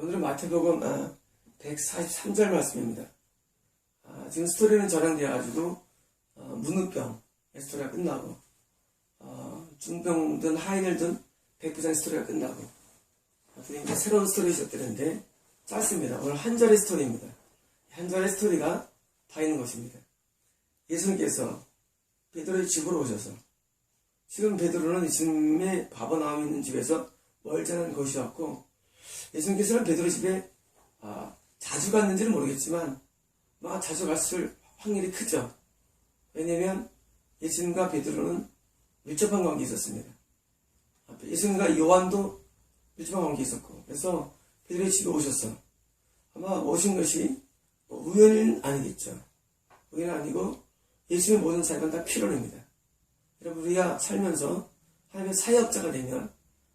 오늘은 마태복음 143절 말씀입니다. 지금 스토리는 전환되어가지고 문우병의 스토리가 끝나고 중병든 하인을 든 백부장의 스토리가 끝나고 이제 새로운 스토리 시작되는데 짧습니다. 오늘 한 절의 스토리입니다. 한 절의 스토리가 다 있는 것입니다. 예수님께서 베드로의 집으로 오셔서 지금 베드로는 예수님의 밥어나옴이 있는 집에서 멀지 않은 곳이었고 예수님께서는 베드로 집에 자주 갔는지는 모르겠지만 자주 갔을 확률이 크죠. 왜냐하면 예수님과 베드로는 밀접한 관계에 있었습니다. 예수님과 요한도 밀접한 관계에 있었고 그래서 베드로의 집에 오셔서 아마 오신 것이 우연은 아니겠죠. 우연은 아니고 예수님의 모든 사역은 다 필요합니다. 여러분 우리가 살면서 하나님의 사역자가 되면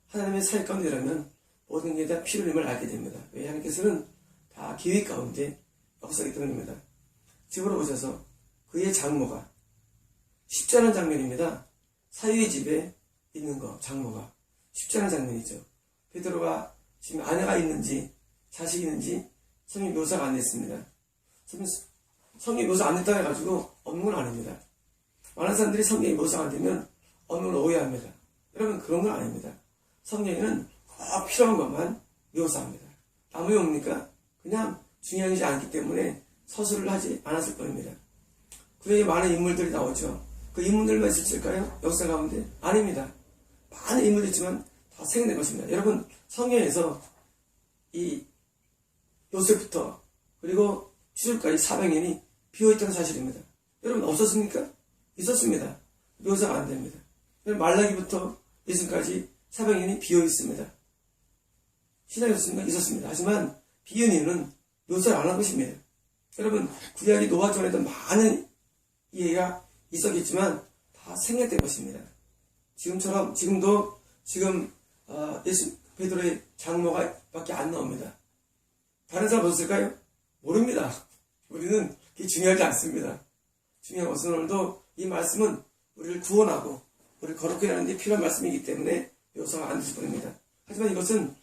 하나님의 사역 가운데 라면 모든 게 다 필요함을 알게 됩니다. 왜 하나님께서는 다 계획 가운데 역사하기 때문입니다. 집으로 오셔서 그의 장모가 쉽지 않은 장면입니다. 사유의 집에 있는 거 장모가 쉽지 않은 장면이죠. 베드로가 지금 아내가 있는지 자식이 있는지 성경 묘사가 안 됐습니다. 성경 묘사 안 됐다고 해가지고 없는 건 아닙니다. 많은 사람들이 성경이 묘사가 안 되면 없는 걸 오해합니다. 여러분 그런 건 아닙니다. 성경에는 꼭 필요한 것만 묘사합니다. 아무 용 없으니까 그냥 중요하지 않기 때문에 서술을 하지 않았을 뿐입니다. 그에 많은 인물들이 나오죠. 그 인물들만 있을까요? 역사 가운데? 아닙니다. 많은 인물이 있지만 다 생겨낸 것입니다. 여러분 성경에서 이 요셉부터 그리고 주술까지 400년이 비어있다는 사실입니다. 여러분 없었습니까? 있었습니다. 묘사가 안 됩니다. 말라기부터 예수까지 400년이 비어있습니다. 신학이 있었습니까? 있었습니다. 하지만 비은 이유는 묘사를 안 한 것입니다. 여러분 구약이 노아전에도 많은 이해가 있었겠지만 다 생략된 것입니다. 지금도 예수 베드로의 장모가 밖에 안 나옵니다. 다른 사람 없을까요? 모릅니다. 우리는 그게 중요하지 않습니다. 중요한 것은 오늘도 이 말씀은 우리를 구원하고 우리를 거룩하게 하는 데 필요한 말씀이기 때문에 묘사가 안 됐을 뿐입니다. 하지만 이것은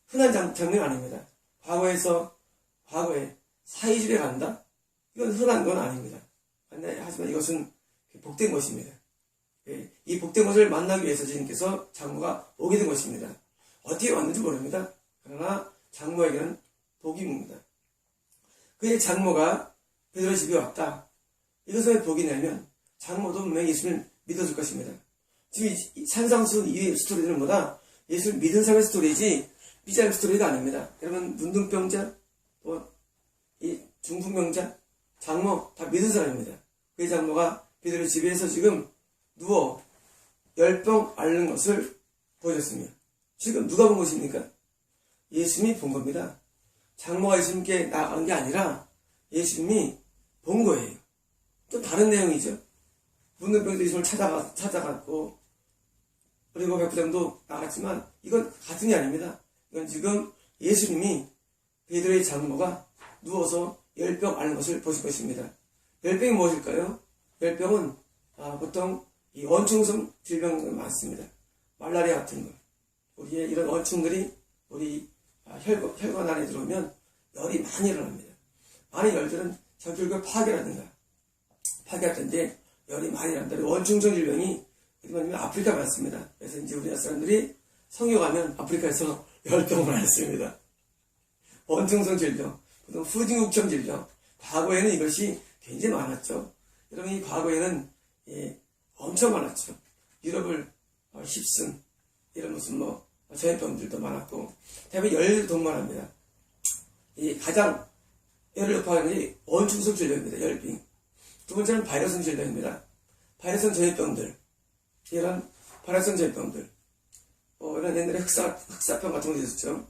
흔한 장면이 아닙니다. 과거에 사이집에 간다? 이건 흔한 건 아닙니다. 하지만 이것은 복된 것입니다. 이 복된 것을 만나기 위해서 주님께서 장모가 오게 된 것입니다. 어떻게 왔는지 모릅니다. 그러나 장모에게는 복이 옵니다. 그의 장모가 베드로 집에 왔다. 이것은 왜 복이 냐면 장모도 분명히 예수를 믿어줄 것입니다. 지금 산상수훈 이후의 스토리들은 뭐다? 예수를 믿은 사람의 스토리지 믿지 않은 스토리가 아닙니다. 여러분 문둥병자, 이 중풍병자, 장모 다 믿은 사람입니다. 그의 장모가 베드로 집에서 지금 누워 열병 앓는 것을 보여줬습니다. 지금 누가 본 것입니까? 예수님이 본 겁니다. 장모가 예수님께 나간 게 아니라 예수님이 본 거예요. 좀 다른 내용이죠. 문둥병도 예수님을 찾아갔고 그리고 백부장도 나갔지만 이건 같은 게 아닙니다. 이건 지금 예수님이 베드로의 장모가 누워서 열병 앓는 것을 보실 것입니다. 열병이 무엇일까요? 열병은 보통 이 원충성 질병이 많습니다. 말라리아 같은 거. 우리의 이런 원충들이 우리 혈관 안에 들어오면 열이 많이 일어납니다. 많은 열들은 전결국 파괴할 텐데 열이 많이 일어난다. 원충성 질병이 아프리카 많습니다. 그래서 이제 우리나라 사람들이 성교 가면 아프리카에서 열병을 앓습니다. 원충성 질병, 보통 후진국청 질병. 과거에는 이것이 굉장히 많았죠. 여러분 이 과거에는 엄청 많았죠. 유럽을 휩쓴 이런 무슨 전염병들도 많았고 대부분 열도 동반합니다. 이 가장 열을 높아하는 게 원충성 질병입니다. 열병. 두 번째는 바이러스성 질병입니다. 바이러스성 전염병들. 이런 바이러스성 전염병들. 이런 옛날에 흑사병 같은 것도 있었죠.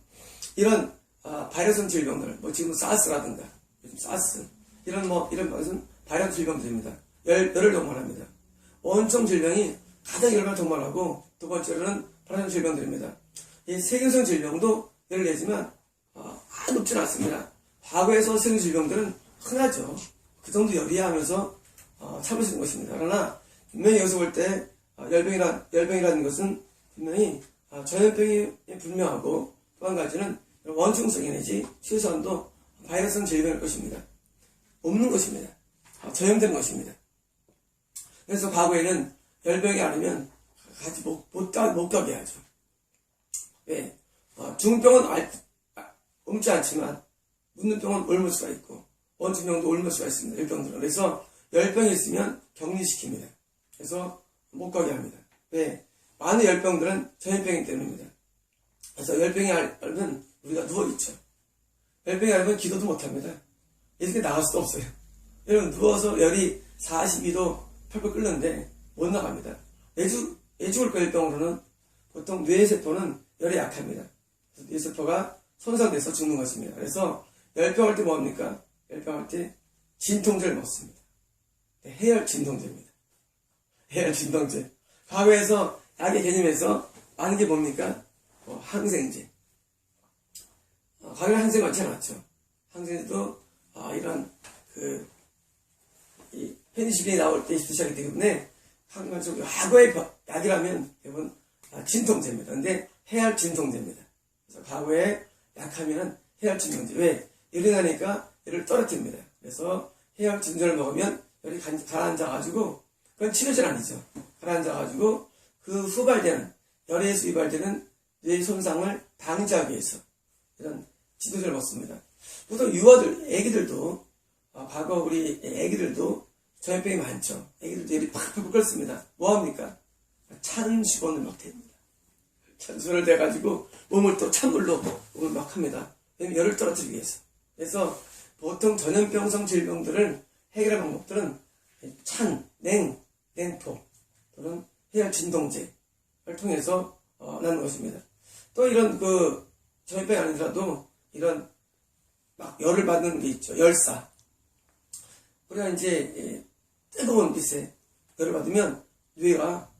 이런 바이러스성 질병들, 지금 사스라든가, 요즘 사스, 이런 것은 바이러스 질병들입니다. 열을 동반합니다. 원충 질병이 가장 열을 동반하고 두 번째로는 바이러스 질병들입니다. 이 세균성 질병도 열을 내지만 높진 않습니다. 과거에서 세균 질병들은 흔하죠. 그 정도 열이야 하면서 참을 수 있는 것입니다. 그러나 분명히 여기서 볼 때 열병이라는 것은 분명히 전염병이 분명하고 또 한 가지는 원충성이 내지 최소한도 바이러스성 질병일 것입니다. 없는 것입니다. 전염된 것입니다. 그래서 과거에는 열병이 앓으면 같이 못 가게 하죠. 왜? 중병은 옮지 않지만 묻는 병은 옮을 수가 있고 원충병도 옮을 수가 있습니다. 열병들은. 그래서 열병이 있으면 격리시킵니다. 그래서 못 가게 합니다. 왜? 많은 열병들은 전염병이기 때문입니다. 그래서 열병이 앓으면 우리가 누워있죠. 열병이 앓으면 기도도 못합니다. 이렇게 나갈 수도 없어요. 여러분 누워서 열이 42도 펄펄 끓는데 못 나갑니다. 뇌죽을 열병으로는 보통 뇌세포는 열에 약합니다. 그래서 뇌세포가 손상돼서 죽는 것입니다. 그래서 열병할 때 뭡니까? 열병할 때 진통제를 먹습니다. 해열 진통제입니다. 해열 진통제. 과거에서 약의 개념에서 많은 게 뭡니까? 항생제. 과거에 항생제 많지 않았죠. 항생제도 이런 이 페니실린이 나올 때 시작이 되기 때문에 항생제 과거의 약이라면 대부분 진통제입니다. 근데 해열 진통제입니다. 그래서 과거에 약하면은 해열 진통제. 왜? 열이 나니까 열을 떨어뜨립니다. 그래서 해열 진통제를 먹으면 열이 가라앉아가지고 그건 치료제는 아니죠. 가라앉아가지고 그 후발되는 열에서 유발되는 뇌 손상을 방지하기 위해서 이런 진통제를 먹습니다. 보통 유아들, 애기들도 과거 우리 애기들도 전염병이 많죠. 애기들도 열이 팍팍 끓습니다. 뭐합니까? 찬 수건을 막 댑니다. 찬 수건을 대가지고 몸을 또 찬물로 몸을 막 합니다. 왜냐면 열을 떨어뜨리기 위해서. 그래서 보통 전염병성 질병들을 해결할 방법들은 냉포 또는 해열 진통제를 통해서 나는 것입니다. 또 이런 전염병이 아니더라도 이런 막 열을 받는 게 있죠. 열사. 우리가 이제 뜨거운 빛에 열을 받으면 뇌가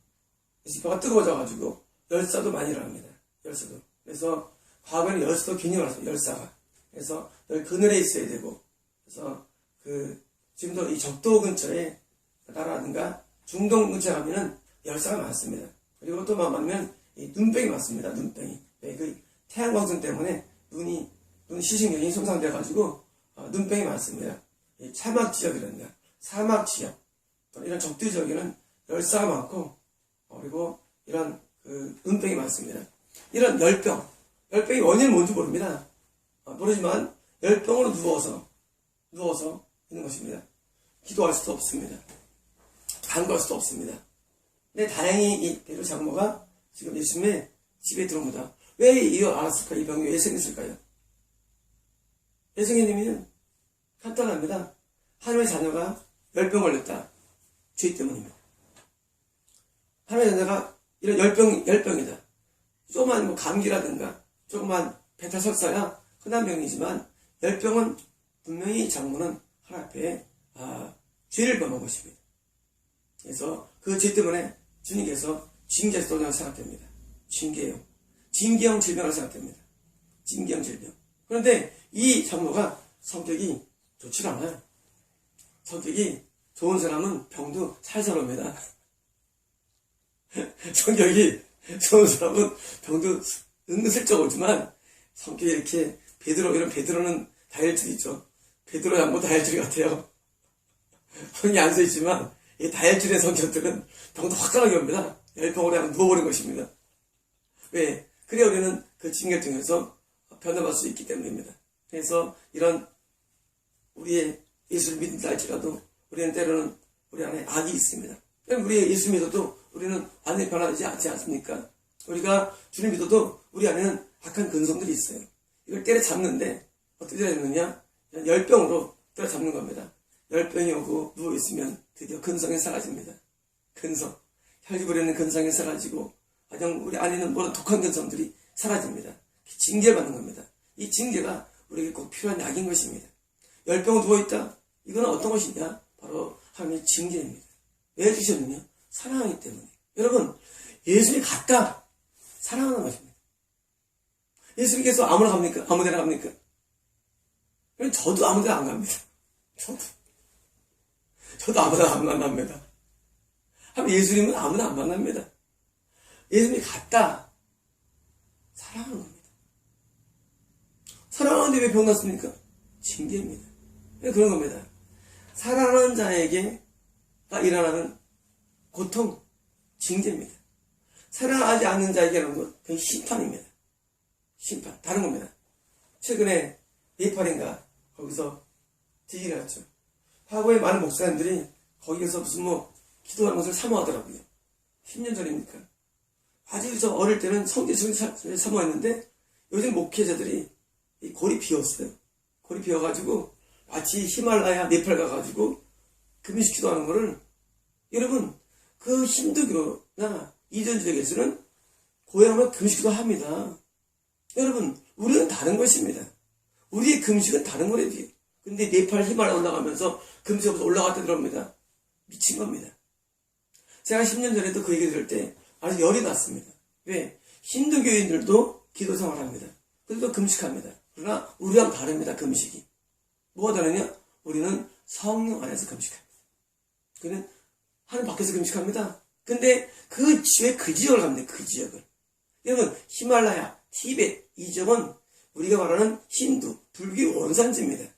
세포가 뜨거워져가지고 열사도 많이 일어납니다. 열사도. 그래서 과거에는 열사도 균형을 했어요. 열사가. 그래서 열 그늘에 있어야 되고 그래서 지금도 이 적도 근처에 나라든가 중동 근처에 가면은 열사가 많습니다. 그리고 또 많으면 눈병이 많습니다. 눈병이. 왜? 태양광선 때문에 눈 시신경이 손상돼가지고 눈병이 많습니다. 사막 지역이라든가 사막 지역 이런 적도 지역에는 열사가 많고 그리고 이런 눈병이 많습니다. 이런 열병의 원인은 뭔지 모릅니다. 모르지만 열병으로 누워서 있는 것입니다. 기도할 수도 없습니다. 간구할 수도 없습니다. 근데 다행히 이 베드로 장모가 지금 예수님의 집에 들어옵니다. 왜 이거 알았을까? 이 병이 왜 생겼을까요? 왜 생겼냐면 간단합니다. 하나님의 자녀가 열병 걸렸다. 죄 때문입니다. 하나님의 자녀가 이런 열병이다. 조그만 감기라든가 조그만 배탈 설사야 흔한 병이지만 열병은 분명히 장모는 하나님 앞에 죄를 범한 것입니다. 그래서 그 죄 때문에 주님께서 징계했다고 생각됩니다. 징계형 질병을 생각됩니다. 징계형 질병. 그런데 이 장모가 성격이 좋지가 않아요. 성격이 좋은 사람은 병도 살살 옵니다. 성격이 좋은 사람은 병도 은근슬쩍 오지만 성격이 이렇게 베드로는 다혈질이죠. 베드로 장모 다혈질 같아요. 병이 안 서있지만 이 다혈질의 성격들은 병도 화끈하게 옵니다. 열병으로 그냥 누워버린 것입니다. 왜? 그래야 우리는 그 징계를 통해서 변화받을 수 있기 때문입니다. 그래서 이런 우리의 예수를 믿는다 할지라도 우리는 때로는 우리 안에 악이 있습니다. 우리 예수 믿어도 우리는 안에 변화되지 않지 않습니까? 우리가 주님 믿어도 우리 안에는 악한 근성들이 있어요. 이걸 때려잡는데 어떻게 되느냐? 열병으로 때려잡는 겁니다. 열병이 오고 누워있으면 드디어 근성이 사라집니다. 근성. 혈기 부리는 근성이 사라지고 가령 우리 안에는 모든 독한 근성들이 사라집니다. 징계를 받는 겁니다. 이 징계가 우리에게 꼭 필요한 약인 것입니다. 열병 누워있다? 이건 어떤 것이냐? 바로 하나님의 징계입니다. 왜 주셨느냐? 사랑하기 때문에. 여러분, 예수님이 갔다. 사랑하는 것입니다. 예수님께서 아무나 갑니까? 아무데나 갑니까? 저도 아무데나 안 갑니다. 저도 아무나 안 만납니다. 예수님은 아무나 안 만납니다. 예수님이 갔다. 사랑하는 겁니다. 근데 왜 병 났습니까? 징계입니다. 그런 겁니다. 사랑하는 자에게 일어나는 고통, 징계입니다. 사랑하지 않는 자에게 일어나는 것, 그건 심판입니다. 심판, 다른 겁니다. 최근에 네팔인가 거기서 지진이 났죠. 과거에 많은 목사님들이 거기에서 무슨 기도하는 것을 사모하더라고요. 10년 전입니까? 아주 저 어릴 때는 성지순 사모했는데 요즘 목회자들이 이 골이 비었어요. 골이 비어가지고 마치 히말라야 네팔 가가지고 금식 기도하는 거를, 여러분 그 힌두교나 이전지역에서는 고향으로 금식 기도 합니다. 여러분 우리는 다른 것입니다. 우리의 금식은 다른 거래요. 근데 네팔 히말라야 올라가면서 금식하면서 올라갔다 들어옵니다. 미친 겁니다. 제가 10년 전에도 그 얘기 들을 때 아주 열이 났습니다. 왜? 힌두교인들도 기도 생활합니다. 그래도 금식합니다. 그러나 우리랑 다릅니다. 금식이. 뭐가 다르냐? 우리는 성령 안에서 금식합니다. 그는 하늘 밖에서 금식합니다. 근데 그 지역을 갑니다. 그 지역을. 여러분 히말라야, 티베트 이 지역은 우리가 말하는 힌두, 불교 원산지입니다.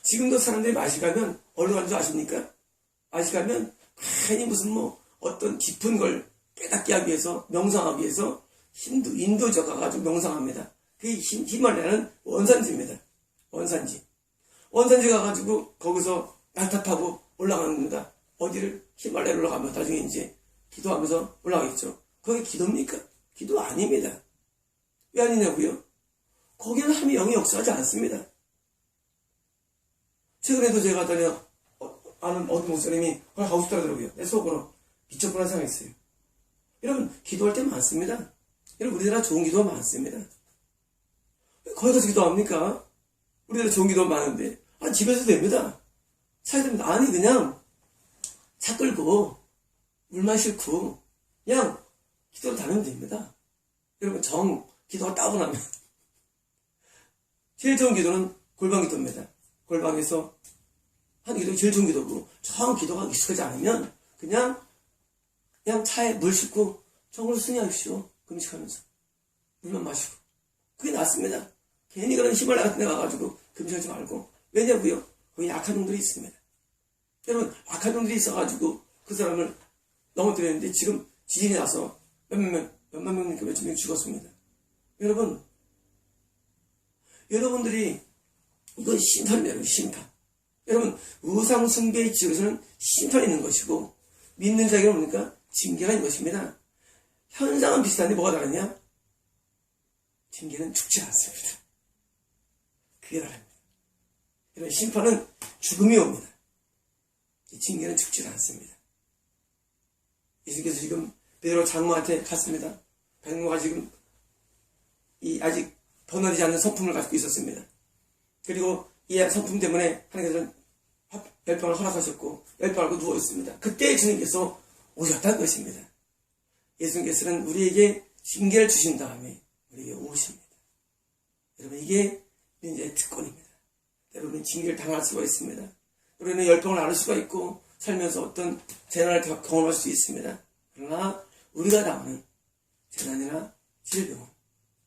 지금도 사람들이 마실 가면 어디로 가는 줄 아십니까? 마실 가면 괜히 무슨 어떤 깊은 걸 깨닫게 하기 위해서, 명상하기 위해서 인도적 가가지고 명상합니다. 그 히말라야는 원산지입니다. 원산지 가가지고 거기서 날타 타고 올라가는 겁니다. 어디를? 히말라야로 올라가면 나중에 이제 기도하면서 올라가겠죠. 그게 기도입니까? 기도 아닙니다. 왜 아니냐고요? 거기는 하나님의 영이 역사하지 않습니다. 최근에도 제가 아는 어떤 목사님이 거기 가고 싶다 그러더라고요. 내 속으로 미쳤구나 생각했어요. 여러분 기도할 때 많습니다. 여러분 우리나라 좋은 기도가 많습니다. 왜 거기 가서 기도합니까? 우리나라 좋은 기도가 많은데 집에서 됩니다. 차에 됩니다. 아니 그냥 차 끌고 물만 싣고 그냥 기도를 다니면 됩니다. 여러분 기도가 따고 나면 제일 좋은 기도는 골방 기도입니다. 골방에서 하는 기도가 제일 좋은 기도고, 기도가 익숙하지 않으면 그냥 차에 물 싣고 정을 승리하십시오. 금식하면서 물만 마시고 그게 낫습니다. 괜히 그런 히말라야 같은 데 가가지고 금식하지 말고. 왜냐고요? 거기 약한 놈들이 있습니다. 여러분 악한 놈들이 있어가지고 그 사람을 넘어뜨렸는데 지금 지진이 나서 몇만 명 죽었습니다. 여러분들이 이건 심판이에요. 심판. 여러분 우상 숭배의 지역에서는 심판이 있는 것이고, 믿는 자에게는 뭡니까? 징계가 있는 것입니다. 현상은 비슷한데 뭐가 다르냐? 징계는 죽지 않습니다. 그게 다릅니다. 이런 심판은 죽음이 옵니다. 징계는 죽지 않습니다. 예수께서 지금 베드로 장로한테 갔습니다. 장로가 지금 아직 번호되지 않는 성품을 가지고 있었습니다. 그리고 이 성품 때문에 하나님께서는 열병을 허락하셨고 열병을 앓고 누워있습니다. 그때 주님께서 오셨다는 것입니다. 예수님께서는 우리에게 징계를 주신 다음에 우리에게 오십니다. 여러분 이게 이제 특권입니다. 여러분은 징계를 당할 수가 있습니다. 우리는 열병을 앓을 수가 있고 살면서 어떤 재난을 경험할 수 있습니다. 그러나 우리가 당하는 재난이나 질병은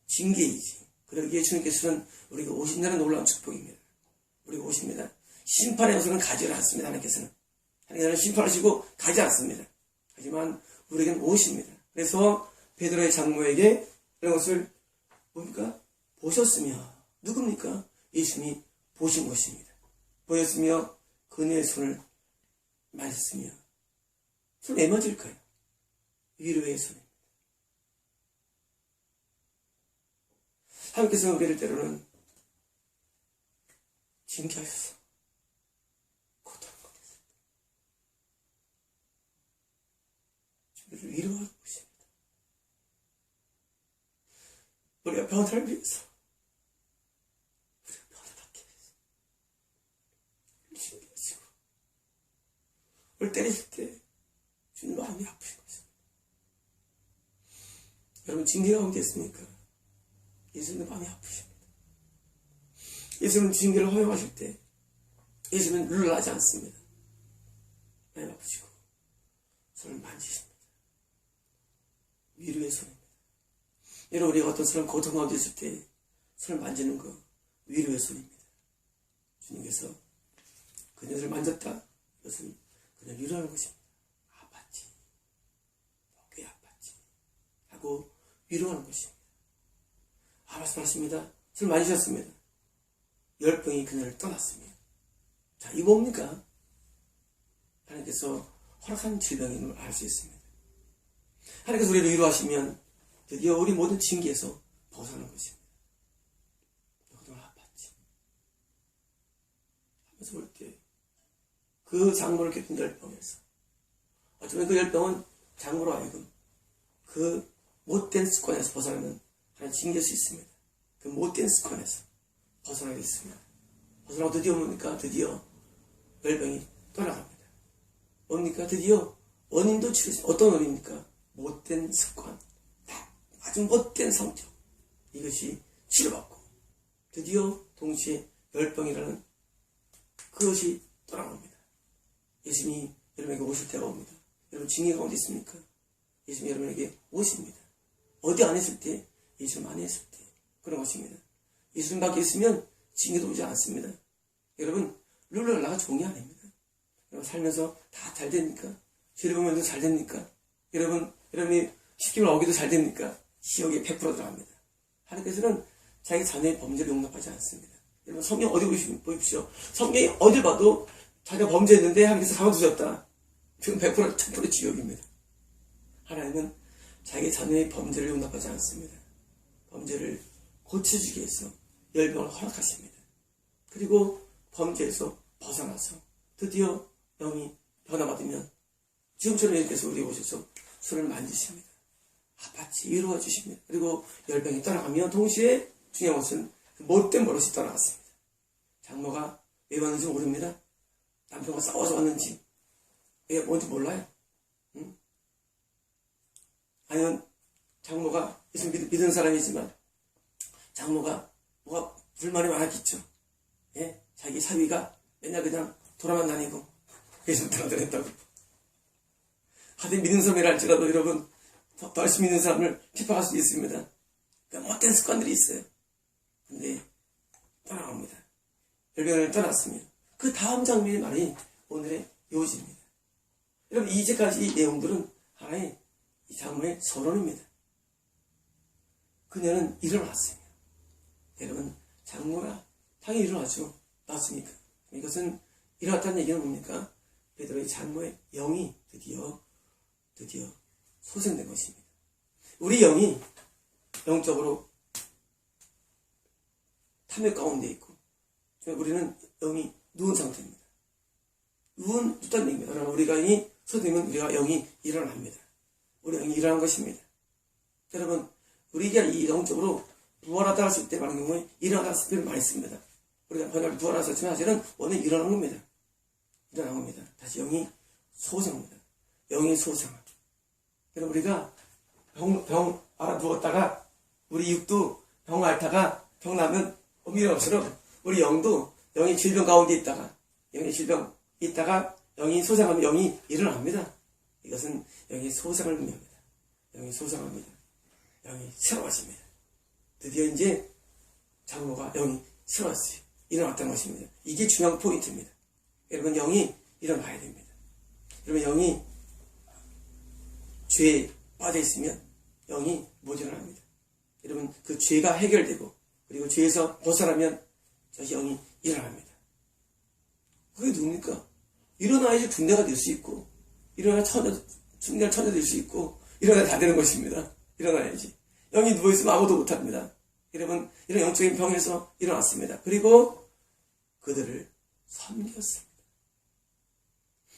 징계이지. 그러기에 주님께서는 우리가 오신다는 놀라운 축복입니다. 우리가 오십니다. 심판의 요소는 가지 않습니다. 하나님께서는 심판하시고 가지 않습니다. 하지만 우리에게는 오십니다. 그래서 베드로의 장로에게 이런 것을 뭡니까? 보셨으며, 누굽니까? 예수님이 보신 것입니다. 보였으며 그녀의 손을 만졌으며. 손 왜 만질까요? 위로의 손입니다. 하나님께서 우리를 때로는 징계하셔서 고통을 받았습니다. 우리를 위로하고 계십니다. 우리가 병을 위해서, 우리가 병을 받기 위해서 징계하시고 우리를 때리실 때 주님 마음이 아프신 것입니다. 여러분 징계가 오겠습니까? 예수님의 마음이 아프십니다. 예수님은 징계를 허용하실 때 예수님은 눌러나지 않습니다. 마음이 아프시고 손을 만지십니다. 위로의 손입니다. 여러분 우리가 어떤 사람 고통 가운데 있을 때 손을 만지는 거 위로의 손입니다. 주님께서 그녀를 만졌다. 이것은 그녀를 위로하는 것입니다. 아팠지. 꽤 아팠지. 하고 위로하는 것입니다. 말씀하십니다. 술 많이 드셨습니다. 열병이 그녀를 떠났습니다. 자, 이거 뭡니까? 하나님께서 허락한 질병임을 알 수 있습니다. 하나님께서 우리를 위로하시면 드디어 우리 모든 징계에서 벗어나는 것입니다. 그동안 아팠지. 하면서 볼 때 그 장모를 겪은 열병에서 어쩌면 그 열병은 장모로 하여금 그 못된 습관에서 벗어나는 하나님 징계일 수 있습니다. 그 못된 습관에서 벗어나게 있습니다. 벗어나고 드디어 뭡니까? 드디어 열병이 떠나갑니다. 뭡니까? 드디어 원인도 치료했습니다. 어떤 원인입니까? 못된 습관, 아주 못된 성격, 이것이 치료받고 드디어 동시에 열병이라는 그것이 떠나갑니다. 예수님이 여러분에게 오실 때가 옵니다. 여러분 징계가 어디 있습니까? 예수님이 여러분에게 오십니다. 어디 안 했을 때? 예수님 안에 있을 때 그런 것입니다. 예수님 밖에 있으면 징계도 오지 않습니다. 여러분 룰루랄라가 종이 아닙니다. 여러분 살면서 다 잘 됩니까? 죄를 보면서 잘 됩니까? 여러분이 시킴을 어기도 잘 됩니까? 지옥에 100% 들어갑니다. 하나님께서는 자기 자녀의 범죄를 용납하지 않습니다. 여러분 성경 어디 보십시오. 성경이 어딜 봐도 자기가 범죄했는데 하나님께서 가만두셨다. 지금 100% 1000% 지옥입니다. 하나님은 자기 자녀의 범죄를 용납하지 않습니다. 범죄를 고쳐주기 위해서 열병을 허락하십니다. 그리고 범죄에서 벗어나서 드디어 영이 변화받으면 지금처럼 예수께서 우리 오셔서 손을 만지십니다. 아팠지 위로해 주십니다. 그리고 열병이 떠나가며 동시에 중요한 것은 못된 버릇이 떠나갔습니다. 장모가 왜 왔는지 모릅니다. 남편과 싸워서 왔는지 왜 뭔지 몰라요. 응? 아니면 장모가 예수 믿는 사람이지만 장모가 뭐가 불만이 많았겠죠. 예? 자기 사위가 맨날 그냥 돌아만 다니고 예수 돌아다녔다고. 하여튼 믿는 사람이라 할지라도 여러분 더 열심히 믿는 사람을 핍박할 수 있습니다. 그러니까 못된 습관들이 있어요. 근데 떠나갑니다. 열병을 떠났으면 그 다음 장면의 말이 오늘의 요지입니다. 여러분 이제까지 이 내용들은 하나의 이 장모의 서론입니다. 그녀는 일어났습니다. 여러분 장모가 당연히 일어나죠. 맞습니까? 이것은 일어났다는 얘기는 뭡니까? 베드로의 장모의 영이 드디어 소생된 것입니다. 우리 영이 영적으로 탐욕 가운데 있고 우리는 영이 누운 상태입니다. 누웠다는 얘기입니다. 그러나 우리가 이 소생되면 우리가 영이 일어납니다. 우리 영이 일어난 것입니다. 여러분 우리가 이 영적으로 부활하다 했을 때 많은 경우에 일어나다 했을 때를 많이 씁니다. 우리가 번역 부활하다 했지만 사실은 원래 일어난 겁니다. 일어난 겁니다. 다시 영이 소생합니다. 영이 소생합니다. 여러분 우리가 병 알아 누웠다가 우리 육도 병 앓다가 병 나면 옮기는 것처럼 우리 영도 영이 질병 가운데 있다가 영이 질병 있다가 영이 소생하면 영이 일어납니다. 이것은 영이 소생을 의미합니다. 영이 소생합니다. 영이 새로워집니다. 드디어 이제 장모가 영이 새로웠어요. 일어났다는 것입니다. 이게 중요한 포인트입니다. 여러분 영이 일어나야 됩니다. 여러분 영이 죄에 빠져있으면 영이 못 일어납니다. 여러분 그 죄가 해결되고 그리고 죄에서 벗어나면 다시 영이 일어납니다. 그게 누굽니까? 일어나야지 군대가 될 수 있고 일어나야 승리할 처녀 될 수 있고 일어나야 다 되는 것입니다. 일어나야지. 영이 누워있으면 아무도 못합니다. 여러분 이런 영적인 병에서 일어났습니다. 그리고 그들을 섬겼습니다.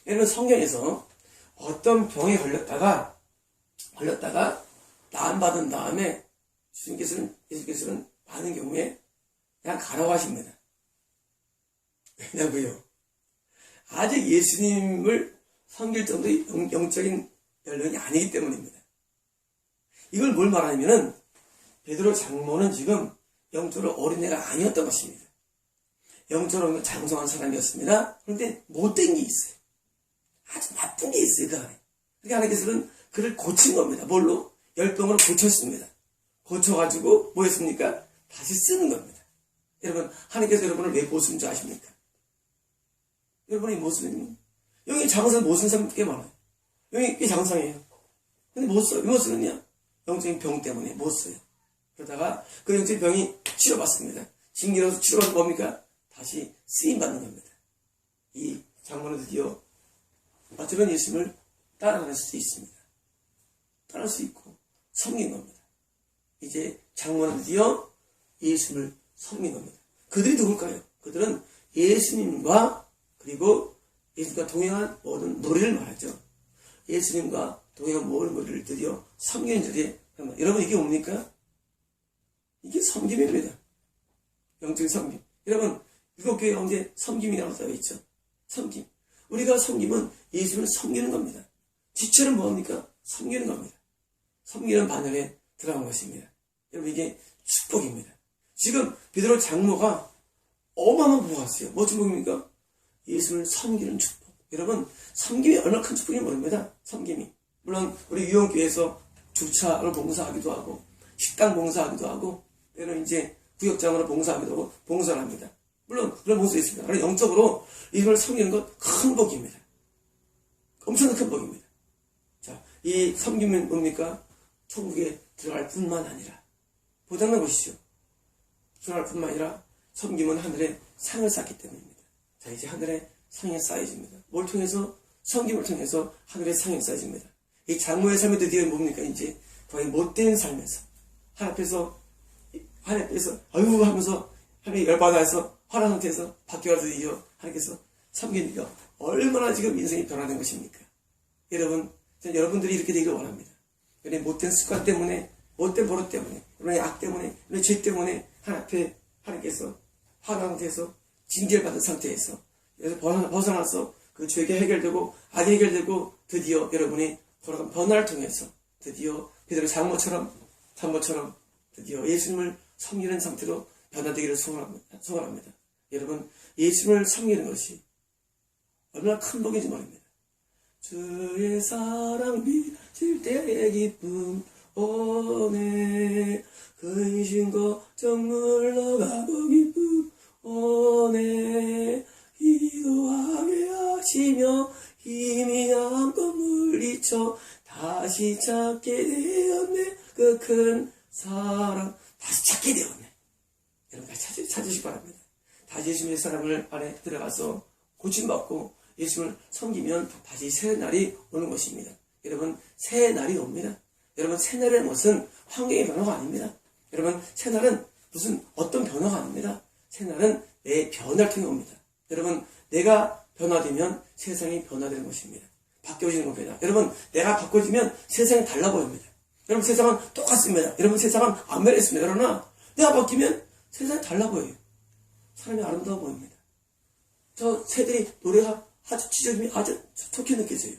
여러분 성경에서 어떤 병에 걸렸다가 나음받은 다음에 예수께서는 많은 경우에 그냥 가라고 하십니다. 왜냐고요? 아직 예수님을 섬길 정도의 영적인 연령이 아니기 때문입니다. 이걸 뭘 말하냐면은 베드로 장모는 지금 영적으로 어린애가 아니었던 것입니다. 영적으로 장성한 사람이었습니다. 그런데 못된 게 있어요. 아주 나쁜 게 있어요. 그 안에. 그러니까 하나님께서는 그를 고친 겁니다. 뭘로? 열병으로 고쳤습니다. 고쳐가지고 뭐 했습니까? 다시 쓰는 겁니다. 여러분, 하나님께서 여러분을 왜 보시는 줄 아십니까? 여러분의 모습은요. 여기 장사는 못 쓰는 사람 꽤 많아요. 여기 꽤 장상이에요. 근데 못 써요. 왜 못 쓰느냐? 영적인 병 때문에 못 써요. 그러다가 그 영적인 병이 치료받습니다. 징계로서 치료받는 뭡니까? 다시 쓰임받는 겁니다. 이 장모는 드디어 어쩌면 예수님을 따라갈 수도 있습니다. 따라갈 수 있고 섬긴 겁니다. 이제 장모는 드디어 예수님을 섬긴 겁니다. 그들이 누굴까요? 그들은 예수님과 그리고 예수님과 동행한 모든 노래를 말하죠. 예수님과 동행한 모든 노래를 드디어 섬기는 자리에 여러분 이게 뭡니까? 이게 섬김입니다. 영적인 섬김. 여러분 일곱 교회 가운데 섬김이라고 되어 있죠. 섬김. 우리가 섬김은 예수님을 섬기는 겁니다. 지체는 뭐합니까? 섬기는 겁니다. 섬기는 반열에 들어간 것입니다. 여러분 이게 축복입니다. 지금 베드로 장로가 어마어마한 복을 받았어요. 뭐 축복입니까? 예수를 섬기는 축복. 여러분 섬김이 얼마나 큰 축복인지 모릅니다. 섬김이. 물론 우리 유형교회에서 주차를 봉사하기도 하고 식당 봉사하기도 하고 때로는 이제 구역장으로 봉사하기도 하고 봉사를 합니다. 물론 그런 모습이 있습니다. 그러나 영적으로 예수를 섬기는 것 큰 복입니다. 엄청난 큰 복입니다. 자, 이 섬김은 뭡니까? 천국에 들어갈 뿐만 아니라 보장난 것이죠. 들어갈 뿐만 아니라 섬김은 하늘에 상을 쌓기 때문입니다. 자, 이제 하늘에 상이 쌓여집니다. 뭘 통해서? 섬김을 통해서 하늘에 상이 쌓여집니다. 이 장모의 삶이 드디어 뭡니까? 이제 거의 못된 삶에서 하나님 앞에서 아유 하면서 하나님이 열받아서 화난 상태에서 바뀌어서 드디어 하나님께서 섬기니까 얼마나 지금 인생이 변화된 것입니까? 여러분, 저는 여러분들이 이렇게 되기를 원합니다. 여러분의 못된 습관 때문에, 못된 버릇 때문에, 여러분의 악 때문에, 여러분의 죄 때문에 하나님께서 화난 상태에서 징계를 받은 상태에서 벗어나서 그 죄가 해결되고 악이 해결되고 드디어 여러분이 돌아간 변화를 통해서 드디어 베드로 장모처럼 드디어 예수님을 섬기는 상태로 변화되기를 소원합니다. 여러분 예수님을 섬기는 것이 얼마나 큰 복인지 모릅니다. 주의 사랑 미칠 때의 기쁨 오네 근심 걱정 물러가고 기쁨 오네 기도하게 하시며 힘이 한껏 물리쳐 다시 찾게 되었네 그 큰 사랑 다시 찾게 되었네. 여러분 다시 찾으시기 바랍니다. 다시 예수님의 사랑을 안에 들어가서 고침받고 예수님을 섬기면 다시 새 날이 오는 것입니다. 여러분 새 날이 옵니다. 여러분 새 날이라는 것은 환경의 변화가 아닙니다. 여러분 새 날은 무슨 어떤 변화가 아닙니다. 새 날은 내 변화를 통해 옵니다. 여러분 내가 변화되면 세상이 변화되는 것입니다. 바뀌어지는 겁니다. 여러분 내가 바꿔지면 세상이 달라 보입니다. 여러분 세상은 똑같습니다. 여러분 세상은 안 변했습니다. 그러나 내가 바뀌면 세상이 달라 보여요. 사람이 아름다워 보입니다. 저 새들이 노래가 아주 지저분이 아주 좋게 느껴져요.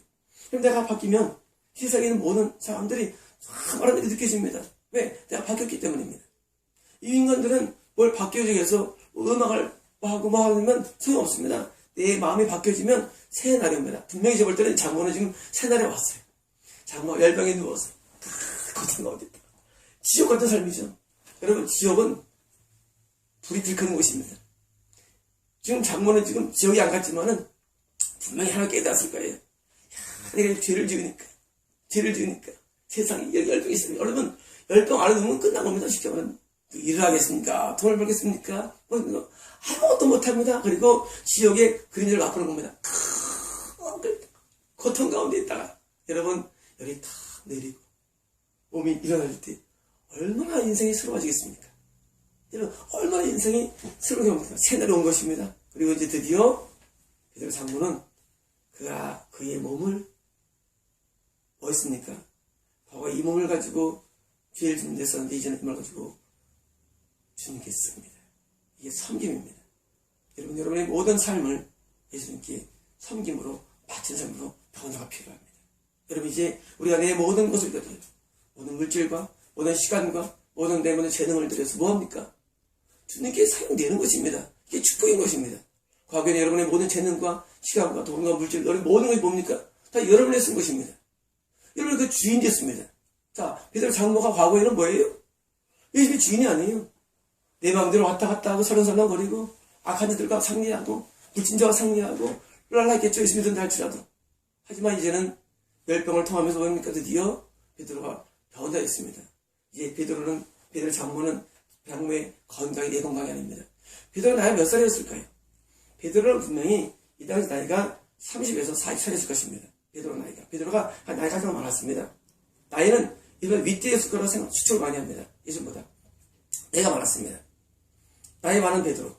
그럼 내가 바뀌면 세상에 있는 모든 사람들이 참 아름답게 느껴집니다. 왜? 내가 바뀌었기 때문입니다. 이 인간들은 뭘 바뀌어지기 위해서 음악을 하고 뭐 하면 소용없습니다. 내 마음이 바뀌어지면 새 날이 옵니다. 분명히 제가 볼 때는 장모는 지금 새 날에 왔어요. 장모 열병에 누워서 고통 가운데 있다. 지옥 같은 삶이죠. 여러분 지옥은 불이 들끓는 곳입니다. 지금 장모는 지금 지옥에 안 갔지만은 분명히 하나 깨달았을 거예요. 내가 죄를 지으니까 세상에 열병이 있습니다. 여러분 열병 안에 넣으면 끝난 겁니다. 쉽게 말하면 일을 하겠습니까? 돈을 벌겠습니까? 아무것도 못합니다. 그리고 지옥의 그림자를 맛보는 겁니다. 고통 가운데 있다가 여러분 열이 탁 내리고 몸이 일어날 때 얼마나 인생이 새로워지겠습니까? 여러분 얼마나 인생이 새로워집니까? 새날이 온 것입니다. 그리고 이제 드디어 베드로 장로는 그가 그의 몸을 뭐 했습니까? 바로 이 몸을 가지고 죄를 짓는 데 썼는데 이제는 이 몸을 가지고 주님께 씁니다. 이게 섬김입니다. 여러분의 모든 삶을 예수님께 섬김으로 바친 삶으로 변화가 필요합니다. 여러분 이제 우리가 내 모든 것을 들여요. 모든 물질과 모든 시간과 모든 내 모든 재능을 들여서 뭐합니까? 주님께 사용되는 것입니다. 이게 축복인 것입니다. 과거에 여러분의 모든 재능과 시간과 돈과 물질, 모든 것이 뭡니까? 다 여러분이 쓴 것입니다. 여러분이 그 주인 됐습니다. 자, 베드로 장모가 과거에는 뭐예요? 예수님의 주인이 아니에요. 내 마음대로 왔다 갔다 하고 설렁설렁거리고 악한 이들과 상리하고 불신자와 상리하고 랄라 했겠죠. 예수님이든 할지라도. 하지만 이제는 열병을 통하면서 뭡니까? 드디어 베드로가 변화했습니다. 이제 베드로의 장모는 장모의 건강이 내 건강이 아닙니다. 베드로가 나이가 몇 살이었을까요? 베드로는 분명히 이 당시 나이가 30에서 40살이었을 것입니다. 베드로가 나이가 가장 많았습니다. 나이는 일반 윗대였을 거라고 추측을 많이 합니다. 예전보다. 나이가 많았습니다. 나이 많은 베드로.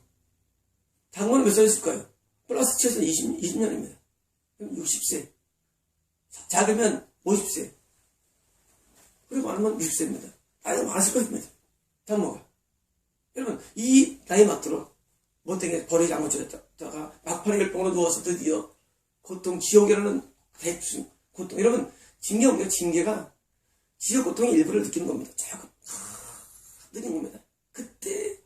장모는 몇 살이었을까요? 플러스 7에서 20년입니다. 그럼 60세. 작으면 50세. 그리고 많으면 60세입니다. 나이가 많았을 것입니다. 장모가. 여러분, 이 나이 맞도록 못되게 버리지 않고 저랬다가 막판에 열병으로 누워서 드디어 고통, 지옥이라는 대충 고통. 여러분, 징계가 징계가 지옥 고통의 일부를 느끼는 겁니다. 조금 느끼는 겁니다. 그때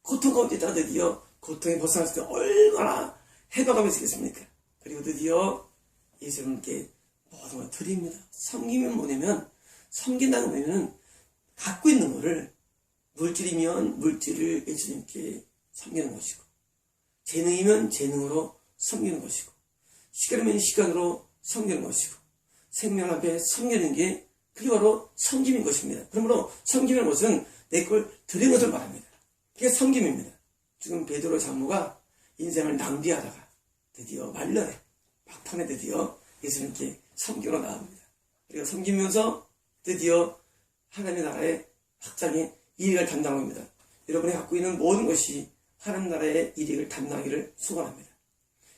고통 가운데 있다가 드디어 고통이 벗어났을 때 얼마나 해방감이 있겠습니까? 그리고 드디어 예수님께 모든 걸 드립니다. 섬기면 뭐냐면, 섬긴다는 뭐냐면 갖고 있는 거를 물질이면 물질을 예수님께 섬기는 것이고, 재능이면 재능으로 섬기는 것이고, 시간이면 시간으로 섬기는 것이고, 생명 앞에 섬기는 게 그게 바로 섬김인 것입니다. 그러므로 섬김이라는 것은 내 걸 드리는 것을 말합니다. 그게 섬김입니다. 지금 베드로 장모가 인생을 낭비하다가 드디어 말년에 막판에 드디어 예수님께 섬기러 나옵니다. 그리고 섬기면서 드디어 하나님의 나라의 확장의 이익을 담당합니다. 여러분이 갖고 있는 모든 것이 하나님 나라의 이익을 담당하기를 소원합니다.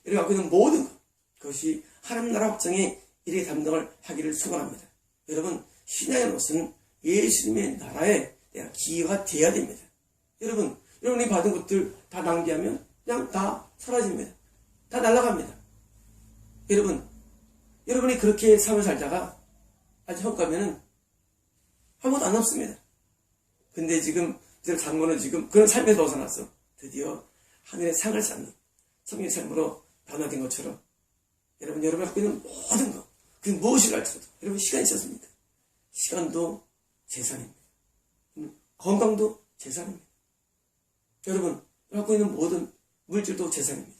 여러분이 갖고 있는 모든 것, 그것이 하나님 나라 확장의 이익 담당을 하기를 소원합니다. 여러분, 신앙의 것은 예수님의 나라에 내가 기여가 돼야 됩니다. 여러분이 받은 것들 다 낭비하면 그냥 다 사라집니다. 다 날아갑니다. 여러분이 그렇게 삶을 살다가 아직 헛가면은 아무것도 안 남습니다. 근데 지금 장모는 지금 그런 삶에서 벗어났어. 드디어 하늘의 상을 쌓는 성령의 삶으로 변화된 것처럼 여러분이 갖고 있는 모든 것, 그게 무엇이라 할지라도 여러분 시간이 있었습니까? 시간도 재산입니다. 건강도 재산입니다. 여러분 갖고 있는 모든 물질도 재산입니다.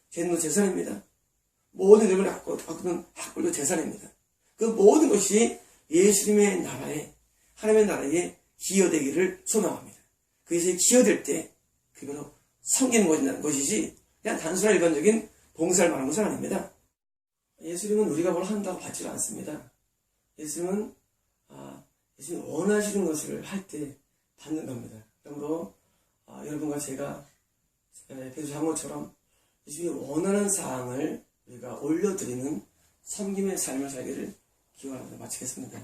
재능도 재산입니다. 모든 여러분이 갖고 있는 학벌도 재산입니다. 그 모든 것이 예수님의 나라에, 하나님의 나라에 기여되기를 소망합니다. 그것이 기여될 때 그거로 섬기는 것이지 그냥 단순한 일반적인 봉사를 말하는 것은 아닙니다. 예수님은 우리가 뭘 한다고 받지 않습니다. 예수님은 예수님이 원하시는 것을 할 때 받는 겁니다. 그러므로 여러분과 제가 베드로 장모처럼 예수님이 원하는 사항을 우리가 올려드리는 섬김의 삶을 살기를 기원합니다. 마치겠습니다.